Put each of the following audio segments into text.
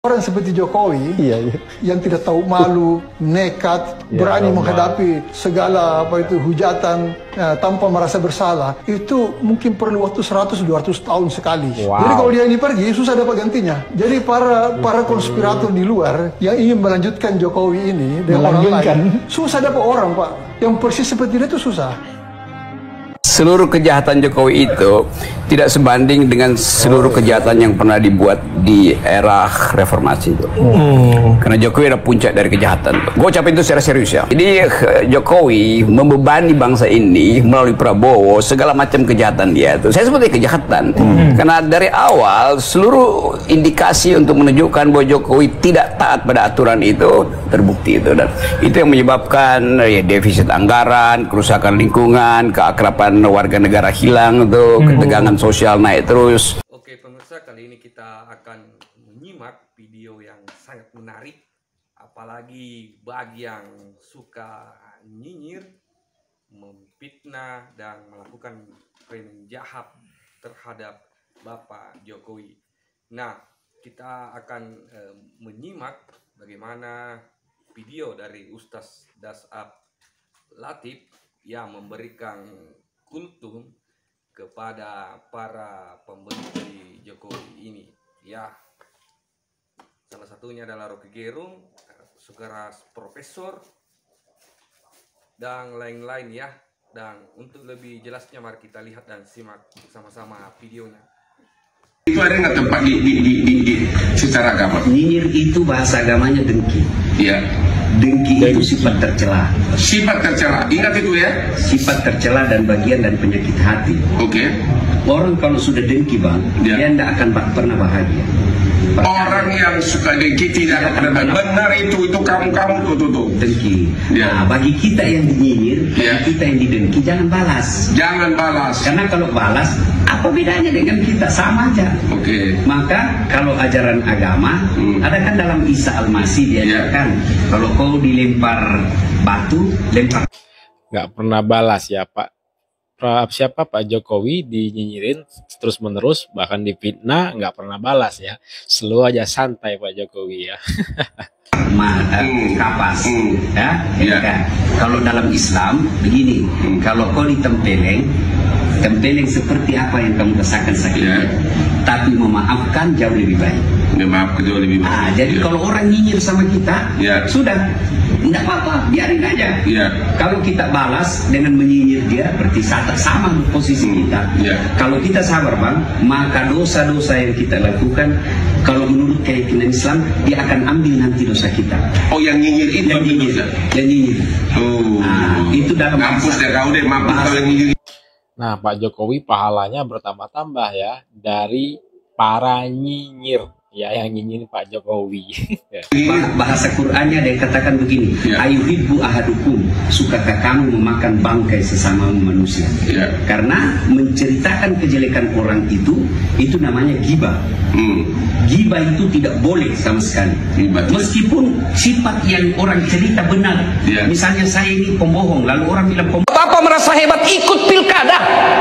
Orang seperti Jokowi yang tidak tahu malu, nekat, berani menghadapi segala hujatan tanpa merasa bersalah, itu mungkin perlu waktu 100-200 tahun sekali. Jadi kalau dia ini pergi, susah dapat gantinya. Jadi para konspirator di luar yang ingin melanjutkan Jokowi ini dengan orang lain, susah dapat orang, Pak. Yang persis seperti dia itu susah. Seluruh kejahatan Jokowi itu tidak sebanding dengan seluruh kejahatan yang pernah dibuat di era reformasi itu. Karena Jokowi adalah puncak dari kejahatan. Gue ucapin itu secara serius ya. Jadi Jokowi membebani bangsa ini melalui Prabowo segala macam kejahatan dia itu. Saya sebutnya kejahatan. Karena dari awal seluruh indikasi untuk menunjukkan bahwa Jokowi tidak taat pada aturan itu terbukti itu, dan itu yang menyebabkan defisit anggaran, kerusakan lingkungan, keakraban warga negara hilang, tuh ketegangan sosial naik terus. Oke pemirsa, kali ini kita akan menyimak video yang sangat menarik, apalagi bagi yang suka nyinyir, memfitnah dan melakukan framing jahat terhadap Bapak Jokowi. Nah, kita akan menyimak bagaimana video dari Ustaz Das'ab Latif yang memberikan kultum kepada para pembenci Jokowi ini, ya. Salah satunya adalah Rocky Gerung, Sukeras Profesor, dan lain-lain ya. Dan untuk lebih jelasnya mari kita lihat dan simak sama-sama videonya. Itu ada nggak tempat di secara agama? Nyinyir itu bahasa agamanya dengki. Iya. Dengki itu sifat tercela. Sifat tercela, ingat itu ya. Sifat tercela dan bagian dari penyakit hati. Oke. Orang kalau sudah dengki, Bang, dia tidak akan pernah bahagia. Orang yang suka dengki tidak akan pernah benar, itu kamu tuh. Dengki. Ya. Nah, bagi kita yang dinyinyir, kita yang didengki, jangan balas. Jangan balas. Karena kalau balas, apa bedanya dengan kita? Sama aja. Oke. Maka kalau ajaran agama, ada kan dalam Isa Al-Masih diajarkan, kalau kau dilempar batu, lempar. Nggak pernah balas ya Pak. Siapa Pak Jokowi dinyinyirin terus menerus, bahkan difitnah, nggak pernah balas ya. Selalu aja santai Pak Jokowi ya. Kapas ya. Kalau dalam Islam begini, kalau kau ditempeleng seperti apa yang kamu rasakan sakitnya, tapi memaafkan jauh lebih baik. Memaafkan jauh lebih baik. Jadi kalau orang nyinyir sama kita, sudah tidak apa-apa, biarin aja. Kalau kita balas dengan menyinyir dia, berarti sama posisi kita. Kalau kita sabar, Bang, maka dosa-dosa yang kita lakukan, kalau menurut keyakinan Islam, dia akan ambil nanti dosa kita. Oh, yang nyinyir itu yang nyinyir. Oh, itu dalam mampus deh kau deh, mampus kalau yang nyinyir. Nah, Pak Jokowi pahalanya bertambah-tambah ya dari para nyinyir ya, yang nyinyirin Pak Jokowi. Bahasa Qur'annya ada yang katakan begini, ayuhibbu ahadukum, sukakah kamu memakan bangkai sesama manusia? Karena menceritakan kejelekan orang itu namanya ghibah. Ghibah itu tidak boleh sama sekali. Meskipun sifat yang orang cerita benar. Misalnya saya ini pembohong, lalu orang bilang pembohong. Bapak merasa hebat ikut pilkada,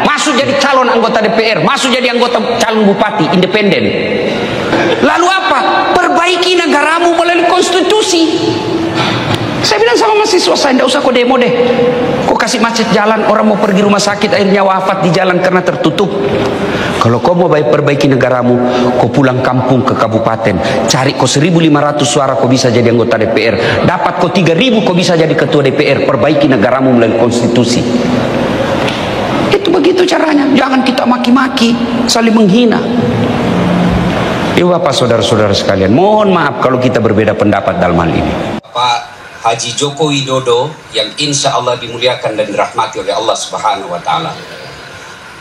masuk jadi calon anggota DPR, masuk jadi anggota calon bupati independen. Lalu apa? Perbaiki negaramu melalui konstitusi. Saya bilang sama mahasiswa saya, tidak usah kau demo deh. Kau kasih macet jalan, orang mau pergi rumah sakit akhirnya wafat di jalan karena tertutup. Kalau kau mau perbaiki negaramu, kau pulang kampung ke kabupaten, cari kau 1.500 suara kau bisa jadi anggota DPR, dapat kau 3.000 kau bisa jadi ketua DPR, perbaiki negaramu melalui konstitusi. Itu begitu caranya. Jangan kita maki-maki, saling menghina. Ibu bapak saudara-saudara sekalian, mohon maaf kalau kita berbeda pendapat dalam hal ini. Pak Haji Joko Widodo yang insya Allah dimuliakan dan dirahmati oleh Allah Subhanahu Wa Taala.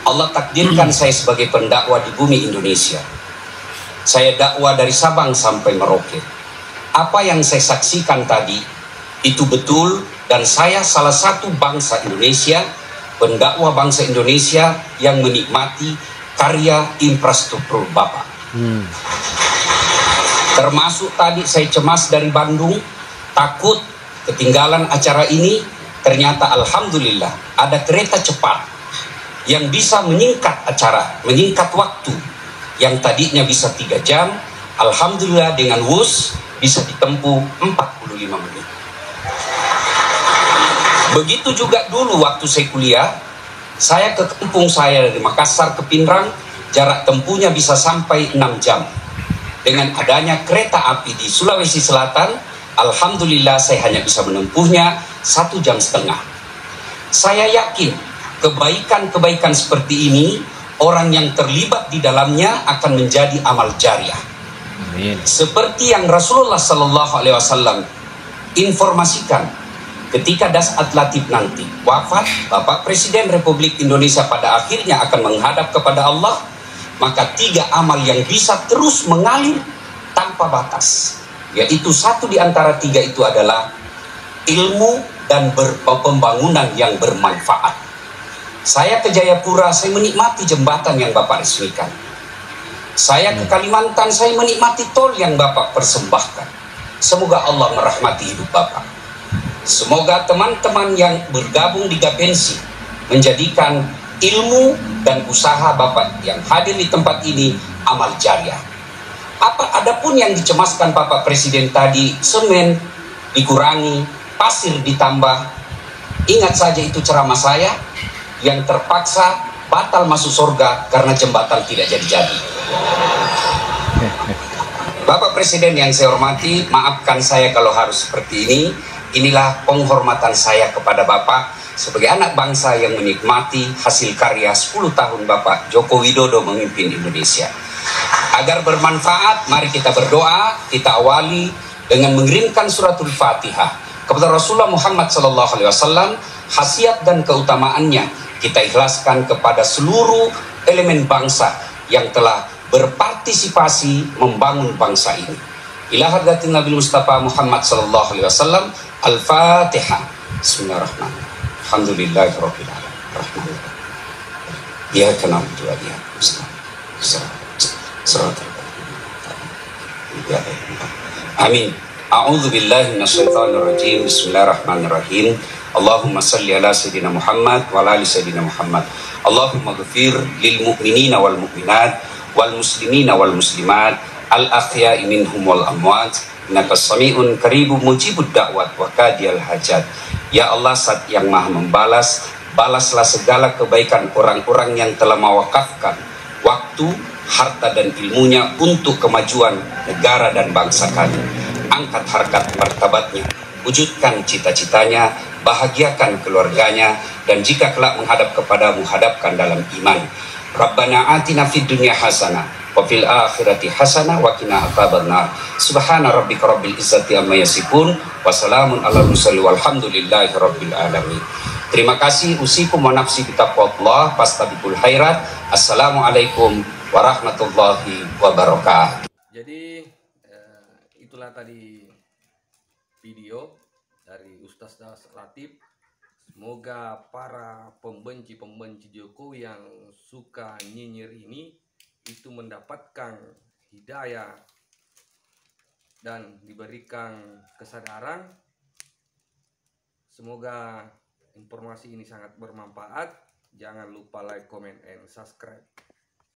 Allah takdirkan saya sebagai pendakwah di bumi Indonesia. Saya dakwah dari Sabang sampai Merauke. Apa yang saya saksikan tadi itu betul, dan saya salah satu bangsa Indonesia, pendakwah bangsa Indonesia yang menikmati karya infrastruktur Bapak. Termasuk tadi saya cemas dari Bandung, takut ketinggalan acara ini. Ternyata alhamdulillah ada kereta cepat yang bisa menyingkat acara, menyingkat waktu yang tadinya bisa 3 jam, Alhamdulillah dengan WUS bisa ditempuh 45 menit. Begitu juga dulu waktu saya kuliah, saya ke kampung saya dari Makassar ke Pinrang, jarak tempuhnya bisa sampai 6 jam. Dengan adanya kereta api di Sulawesi Selatan, alhamdulillah saya hanya bisa menempuhnya 1,5 jam. Saya yakin kebaikan-kebaikan seperti ini, orang yang terlibat di dalamnya akan menjadi amal jariah. Amin. Seperti yang Rasulullah SAW informasikan, ketika Dasat Latif nanti wafat, Bapak Presiden Republik Indonesia pada akhirnya akan menghadap kepada Allah, maka 3 amal yang bisa terus mengalir tanpa batas, yaitu satu di antara 3 itu adalah ilmu dan pembangunan yang bermanfaat. Saya ke Jayapura, saya menikmati jembatan yang Bapak resmikan. Saya ke Kalimantan, saya menikmati tol yang Bapak persembahkan. Semoga Allah merahmati hidup Bapak. Semoga teman-teman yang bergabung di Gapensi menjadikan ilmu dan usaha Bapak yang hadir di tempat ini amal jariah. Adapun yang dicemaskan Bapak Presiden tadi, semen dikurangi, pasir ditambah. Ingat saja itu ceramah saya yang terpaksa batal masuk surga karena jembatan tidak jadi-jadi. Bapak Presiden yang saya hormati, maafkan saya kalau harus seperti ini. Inilah penghormatan saya kepada Bapak sebagai anak bangsa yang menikmati hasil karya 10 tahun Bapak Joko Widodo memimpin Indonesia. Agar bermanfaat, mari kita berdoa. Kita awali dengan mengirimkan suratul Fatihah kepada Rasulullah Muhammad SAW. Khasiat dan keutamaannya kita ikhlaskan kepada seluruh elemen bangsa yang telah berpartisipasi membangun bangsa ini. Ila hadratin Nabi Mustafa Muhammad SAW. Al-Fatihah. Bismillahirrahmanirrahim. Alhamdulillahirabbil alamin. Iyyaka na'budu wa iyyaka nasta'in. Amin. A'udzu billahi minasyaitonir rajim. Bismillahirrahmanirrahim. Allahumma salli ala sayyidina Muhammad wa ala ali sayyidina Muhammad. Allahumma ghfir lil mu'minina wal mu'minat wal muslimina wal muslimat al ahya'i minhum wal amwat. Innaka sami'un qaribun mujibud da'wat wa qadiyal hajat. Ya Allah, Zat yang Maha membalas, balaslah segala kebaikan orang-orang yang telah mewakafkan waktu, harta dan ilmunya untuk kemajuan negara dan bangsa kami. Angkat harkat martabatnya, wujudkan cita-citanya, bahagiakan keluarganya, dan jika kelak menghadap kepadamu, hadapkan dalam iman. Rabbana atina fid dunya hasanah wa fil akhirati hasanah wa qina adzabannar. Subhana rabbika rabbil izzati amma yasifun wa salamun alal mursalin walhamdulillahi rabbil alamin. Terima kasih. Usikum wa nafsi bitaqwallah fastabiqul khairat. Assalamualaikum warahmatullahi wabarakatuh. Jadi itulah tadi video dari Ustaz Dasat Latif. Semoga para pembenci-pembenci Jokowi yang suka nyinyir ini itu mendapatkan hidayah dan diberikan kesadaran. Semoga informasi ini sangat bermanfaat. Jangan lupa like, comment, and subscribe.